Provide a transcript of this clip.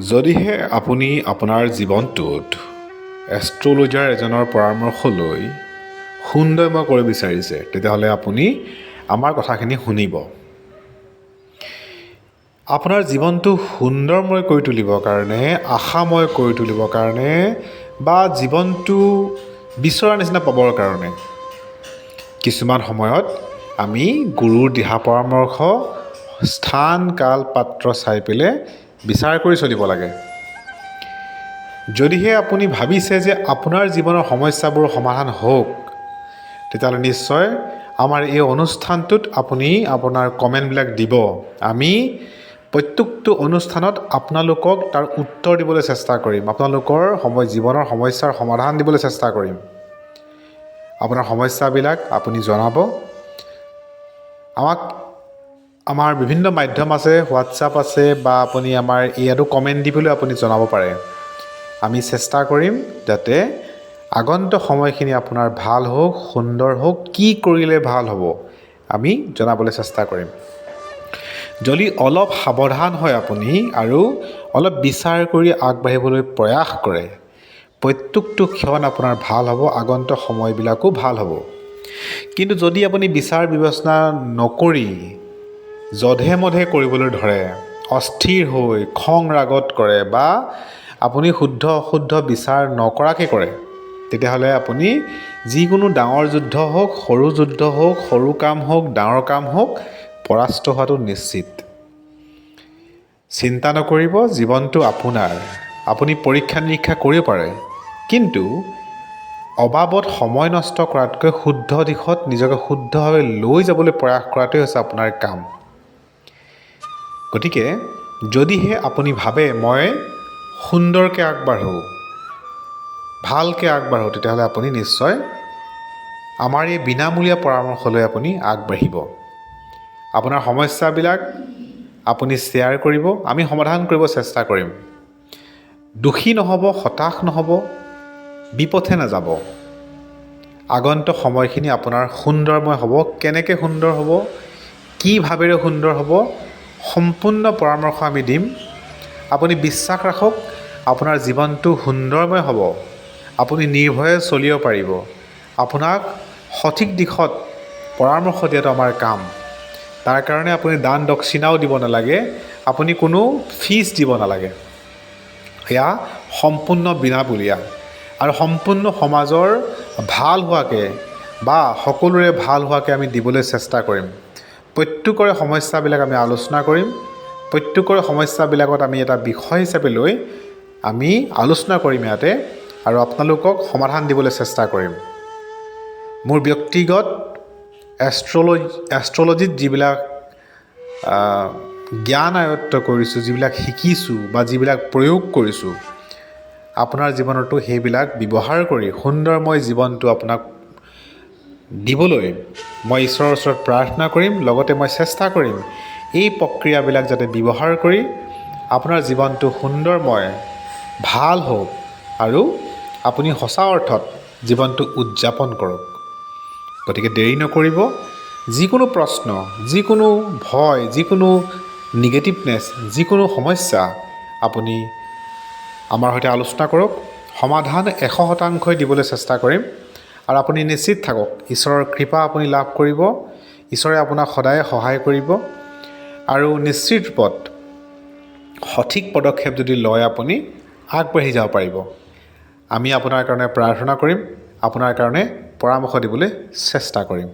যদিহে আপুনি আপোনাৰ জীৱনটোত এষ্ট্ৰলজাৰ এজনৰ পৰামৰ্শ লৈ সুন্দৰময় কৰিব বিচাৰিছে, তেতিয়াহ'লে আপুনি আমাৰ কথাখিনি শুনিব। আপোনাৰ জীৱনটো সুন্দৰময় কৰি তুলিবৰ কাৰণে, আশাময় কৰি তুলিবৰ কাৰণে বা জীৱনটো বিচৰা নিচিনা পাবৰ কাৰণে কিছুমান সময়ত আমি গুৰুৰ দিহা পৰামৰ্শ স্থান, কাল, পাত্ৰ চাই পেলাই বিচাৰ কৰি চলিব লাগে। যদিহে আপুনি ভাবিছে যে আপোনাৰ জীৱনৰ সমস্যাবোৰ সমাধান হওক, তেতিয়াহ'লে নিশ্চয় আমাৰ এই অনুষ্ঠানটোত আপুনি আপোনাৰ কমেণ্টবিলাক দিব। আমি প্ৰত্যেকটো অনুষ্ঠানত আপোনালোকক তাৰ উত্তৰ দিবলৈ চেষ্টা কৰিম, আপোনালোকৰ জীৱনৰ সমস্যাৰ সমাধান দিবলৈ চেষ্টা কৰিম। আপোনাৰ সমস্যাবিলাক আপুনি জনাব। আমাৰ বিভিন্ন মাধ্যম আছে, হোৱাটছআপ আছে বা আপুনি আমাৰ ইয়াতো কমেণ্ট দি পেলাই আপুনি জনাব পাৰে। আমি চেষ্টা কৰিম যাতে আগন্তুক সময়খিনি আপোনাৰ ভাল হওক, সুন্দৰ হওক, কি কৰিলে ভাল হ'ব আমি জনাবলৈ চেষ্টা কৰিম। যদি অলপ সাৱধান হয় আপুনি আৰু অলপ বিচাৰ কৰি আগবাঢ়িবলৈ প্ৰয়াস কৰে, প্ৰত্যেকটো ক্ষণ আপোনাৰ ভাল হ'ব, আগন্তুক সময়বিলাকো ভাল হ'ব। কিন্তু যদি আপুনি বিচাৰ বিবেচনা নকৰি যধে মধে কৰিবলৈ ধৰে, অস্থিৰ হৈ খং ৰাগত কৰে বা আপুনি শুদ্ধ অশুদ্ধ বিচাৰ নকৰাকৈ কৰে, তেতিয়াহ'লে আপুনি যিকোনো ডাঙৰ যুদ্ধ হওক, সৰু যুদ্ধ হওক, সৰু কাম হওক, ডাঙৰ কাম হওক, পৰাস্ত হোৱাটো নিশ্চিত। চিন্তা নকৰিব, জীৱনটো আপোনাৰ। আপুনি পৰীক্ষা নিৰীক্ষা কৰিব পাৰে, কিন্তু অবাবত সময় নষ্ট কৰাতকৈ শুদ্ধ দিশত নিজকে শুদ্ধভাৱে লৈ যাবলৈ প্ৰয়াস কৰাটোৱে হৈছে আপোনাৰ কাম। গতিকে যদিহে আপুনি ভাবে মই সুন্দৰকৈ আগবাঢ়োঁ, ভালকৈ আগবাঢ়োঁ, তেতিয়াহ'লে আপুনি নিশ্চয় আমাৰ এই বিনামূলীয়া পৰামৰ্শ লৈ আপুনি আগবাঢ়িব। আপোনাৰ সমস্যাবিলাক আপুনি শ্বেয়াৰ কৰিব, আমি সমাধান কৰিব চেষ্টা কৰিম। দোষী নহ'ব, হতাশ নহ'ব, বিপথে নাযাব। আগন্তুক সময়খিনি আপোনাৰ সুন্দৰময় হ'ব। কেনেকৈ সুন্দৰ হ'ব, কি ভাৱেৰে সুন্দৰ হ'ব, সম্পূৰ্ণ পৰামৰ্শ আমি দিম। আপুনি বিশ্বাস ৰাখক, আপোনাৰ জীৱনটো সুন্দৰময় হ'ব। আপুনি নিৰ্ভয়ে চলিব পাৰিব। আপোনাক সঠিক দিশত পৰামৰ্শ দিয়াটো আমাৰ কাম। তাৰ কাৰণে আপুনি দান দক্ষিণাও দিব নালাগে, আপুনি কোনো ফিজ দিব নালাগে। সেয়া সম্পূৰ্ণ বিনামূলীয়া আৰু সম্পূৰ্ণ সমাজৰ ভাল হোৱাকৈ বা সকলোৰে ভাল হোৱাকৈ আমি দিবলৈ চেষ্টা কৰিম। প্ৰত্যেকৰে সমস্যাবিলাক আমি আলোচনা কৰিম। প্ৰত্যেকৰে সমস্যাবিলাকত আমি এটা বিষয় হিচাপে লৈ আমি আলোচনা কৰিম ইয়াতে, আৰু আপোনালোকক সমাধান দিবলৈ চেষ্টা কৰিম। মোৰ ব্যক্তিগত এষ্ট্ৰলজিত যিবিলাক জ্ঞান আয়ত্ত কৰিছোঁ, যিবিলাক শিকিছোঁ বা যিবিলাক প্ৰয়োগ কৰিছোঁ, আপোনাৰ জীৱনতো সেইবিলাক ব্যৱহাৰ কৰি সুন্দৰময় জীৱনটো আপোনাক দিবলৈ মই ঈশ্বৰৰ ওচৰত প্ৰাৰ্থনা কৰিম। লগতে মই চেষ্টা কৰিম এই প্ৰক্ৰিয়াবিলাক যাতে ব্যৱহাৰ কৰি আপোনাৰ জীৱনটো সুন্দৰময়, ভাল হওক আৰু আপুনি সঁচা অৰ্থত জীৱনটো উদযাপন কৰক। গতিকে দেৰি নকৰিব। যিকোনো প্ৰশ্ন, যিকোনো ভয়, যিকোনো নিগেটিভনেছ, যিকোনো সমস্যা আপুনি আমাৰ সৈতে আলোচনা কৰক। সমাধান 100% দিবলৈ চেষ্টা কৰিম। আৰু আপুনি নিশ্চিত থাকক, ঈশ্বৰৰ কৃপা আপুনি লাভ কৰিব। ঈশ্বৰে আপোনাক সদায় সহায় কৰিব আৰু নিশ্চিত ৰূপত সঠিক পদক্ষেপ যদি লয় আপুনি আগবাঢ়ি যাব পাৰিব। আমি আপোনাৰ কাৰণে প্ৰাৰ্থনা কৰিম, আপোনাৰ কাৰণে পৰামৰ্শ দিবলৈ চেষ্টা কৰিম।